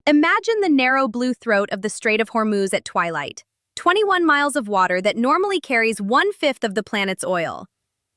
Imagine the narrow blue throat of the Strait of Hormuz at twilight, 21 miles of water that normally carries one-fifth of the planet's oil.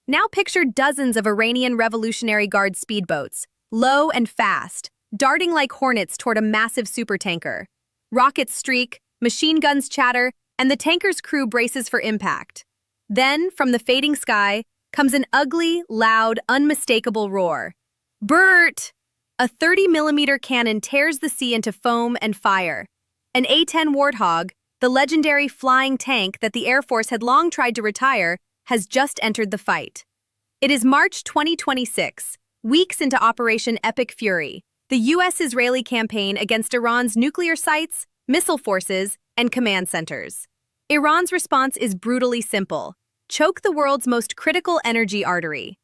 Now picture dozens of Iranian Revolutionary Guard speedboats, low and fast, darting like hornets toward a massive supertanker. Rockets streak, machine guns chatter, and the tanker's crew braces for impact. Then, from the fading sky, comes an ugly, loud, unmistakable roar. Bert! A 30-millimeter cannon tears the sea into foam and fire. An A-10 Warthog, the legendary flying tank that the Air Force had long tried to retire, has just entered the fight. It is March 2026, weeks into Operation Epic Fury, the U.S.-Israeli campaign against Iran's nuclear sites, missile forces, and command centers. Iran's response is brutally simple: choke the world's most critical energy artery.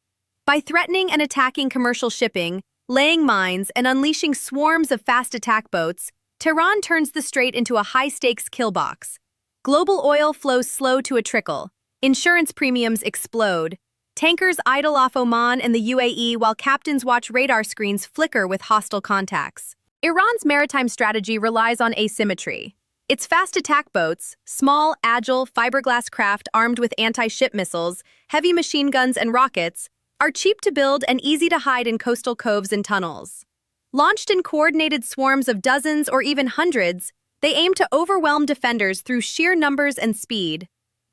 By threatening and attacking commercial shipping, laying mines, and unleashing swarms of fast attack boats, Tehran turns the strait into a high-stakes kill box. Global oil flows slow to a trickle. Insurance premiums explode. Tankers idle off Oman and the UAE while captains watch radar screens flicker with hostile contacts. Iran's maritime strategy relies on asymmetry. Its fast attack boats, small, agile, fiberglass craft armed with anti-ship missiles, heavy machine guns, and rockets, are cheap to build and easy to hide in coastal coves and tunnels. Launched in coordinated swarms of dozens or even hundreds, they aim to overwhelm defenders through sheer numbers and speed.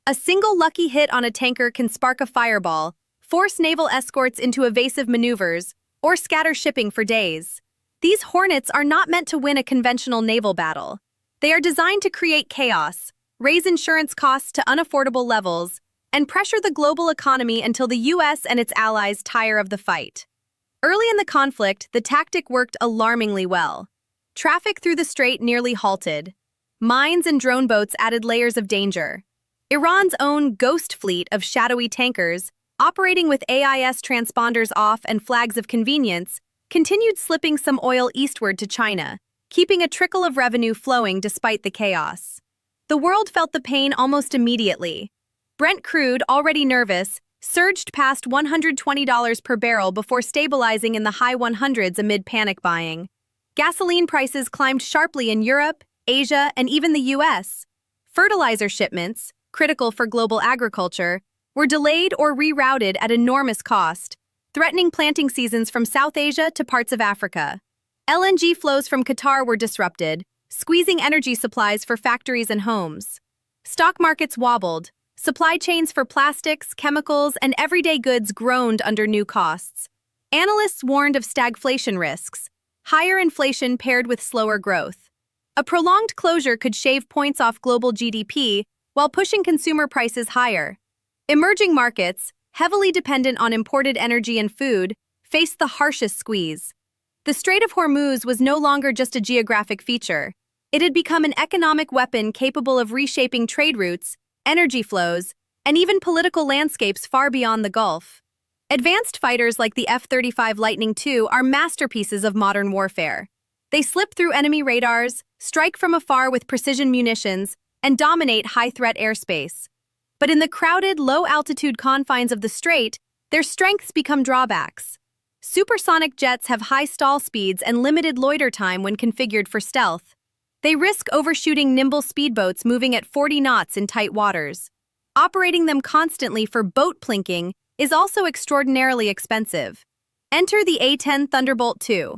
A single lucky hit on a tanker can spark a fireball, force naval escorts into evasive maneuvers, or scatter shipping for days. These hornets are not meant to win a conventional naval battle. They are designed to create chaos, raise insurance costs to unaffordable levels, and pressure the global economy until the U.S. and its allies tire of the fight. Early in the conflict, the tactic worked alarmingly well. Traffic through the strait nearly halted. Mines and drone boats added layers of danger. Iran's own ghost fleet of shadowy tankers, operating with AIS transponders off and flags of convenience, continued slipping some oil eastward to China, keeping a trickle of revenue flowing despite the chaos. The world felt the pain almost immediately. Brent crude, already nervous, surged past $120 per barrel before stabilizing in the high 100s amid panic buying. Gasoline prices climbed sharply in Europe, Asia, and even the U.S. Fertilizer shipments, critical for global agriculture, were delayed or rerouted at enormous cost, threatening planting seasons from South Asia to parts of Africa. LNG flows from Qatar were disrupted, squeezing energy supplies for factories and homes. Stock markets wobbled. Supply chains for plastics, chemicals, and everyday goods groaned under new costs. Analysts warned of stagflation risks, higher inflation paired with slower growth. A prolonged closure could shave points off global GDP while pushing consumer prices higher. Emerging markets, heavily dependent on imported energy and food, faced the harshest squeeze. The Strait of Hormuz was no longer just a geographic feature. It had become an economic weapon capable of reshaping trade routes, energy flows, and even political landscapes far beyond the Gulf. Advanced fighters like the F-35 Lightning II are masterpieces of modern warfare. They slip through enemy radars, strike from afar with precision munitions, and dominate high-threat airspace. But in the crowded, low-altitude confines of the strait, their strengths become drawbacks. Supersonic jets have high stall speeds and limited loiter time when configured for stealth. They risk overshooting nimble speedboats moving at 40 knots in tight waters. Operating them constantly for boat plinking is also extraordinarily expensive. Enter the A-10 Thunderbolt II.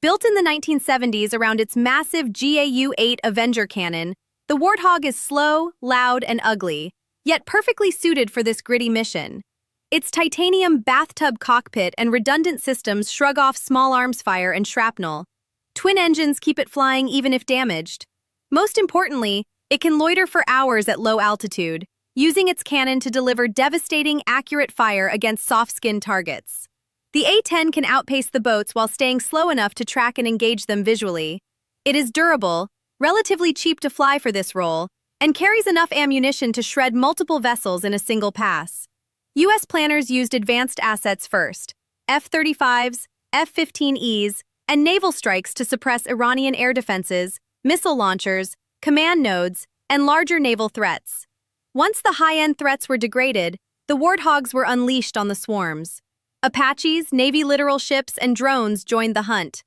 Built in the 1970s around its massive GAU-8 Avenger cannon, the Warthog is slow, loud, and ugly, yet perfectly suited for this gritty mission. Its titanium bathtub cockpit and redundant systems shrug off small arms fire and shrapnel. Twin engines keep it flying even if damaged. Most importantly, it can loiter for hours at low altitude, using its cannon to deliver devastating, accurate fire against soft-skinned targets. The A-10 can outpace the boats while staying slow enough to track and engage them visually. It is durable, relatively cheap to fly for this role, and carries enough ammunition to shred multiple vessels in a single pass. U.S. planners used advanced assets first: F-35s, F-15Es, and naval strikes to suppress Iranian air defenses, missile launchers, command nodes, and larger naval threats. Once the high-end threats were degraded, the warthogs were unleashed on the swarms. Apaches, Navy littoral ships, and drones joined the hunt.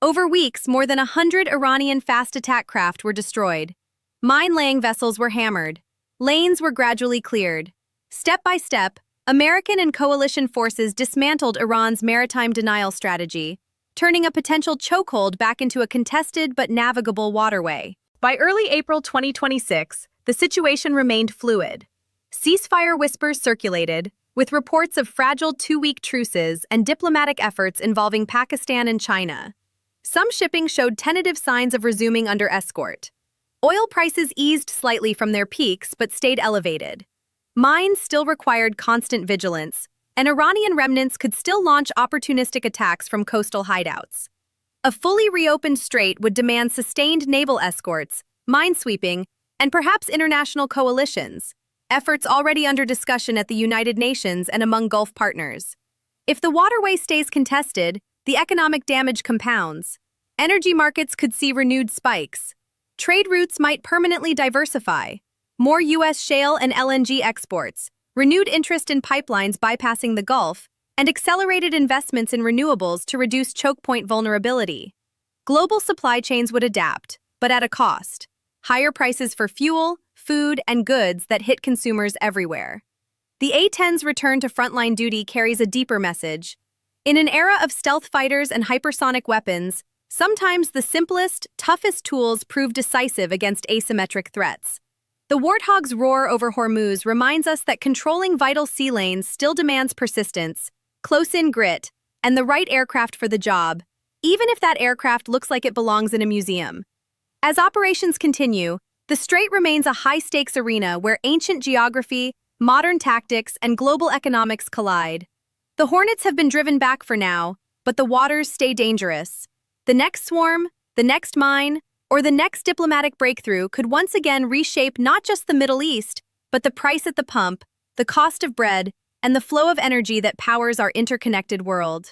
Over weeks, more than 100 Iranian fast attack craft were destroyed. Mine-laying vessels were hammered. Lanes were gradually cleared. Step by step, American and coalition forces dismantled Iran's maritime denial strategy, turning a potential chokehold back into a contested but navigable waterway. By early April 2026, the situation remained fluid. Ceasefire whispers circulated, with reports of fragile two-week truces and diplomatic efforts involving Pakistan and China. Some shipping showed tentative signs of resuming under escort. Oil prices eased slightly from their peaks but stayed elevated. Mines still required constant vigilance, and Iranian remnants could still launch opportunistic attacks from coastal hideouts. A fully reopened strait would demand sustained naval escorts, minesweeping, and perhaps international coalitions, efforts already under discussion at the United Nations and among Gulf partners. If the waterway stays contested, the economic damage compounds. Energy markets could see renewed spikes. Trade routes might permanently diversify. More U.S. shale and LNG exports, renewed interest in pipelines bypassing the Gulf, and accelerated investments in renewables to reduce chokepoint vulnerability. Global supply chains would adapt, but at a cost. Higher prices for fuel, food, and goods that hit consumers everywhere. The A-10's return to frontline duty carries a deeper message. In an era of stealth fighters and hypersonic weapons, sometimes the simplest, toughest tools prove decisive against asymmetric threats. The Warthog's roar over Hormuz reminds us that controlling vital sea lanes still demands persistence, close-in grit, and the right aircraft for the job, even if that aircraft looks like it belongs in a museum. As operations continue, the Strait remains a high-stakes arena where ancient geography, modern tactics, and global economics collide. The Hornets have been driven back for now, but the waters stay dangerous. The next swarm, the next mine, or the next diplomatic breakthrough could once again reshape not just the Middle East, but the price at the pump, the cost of bread, and the flow of energy that powers our interconnected world.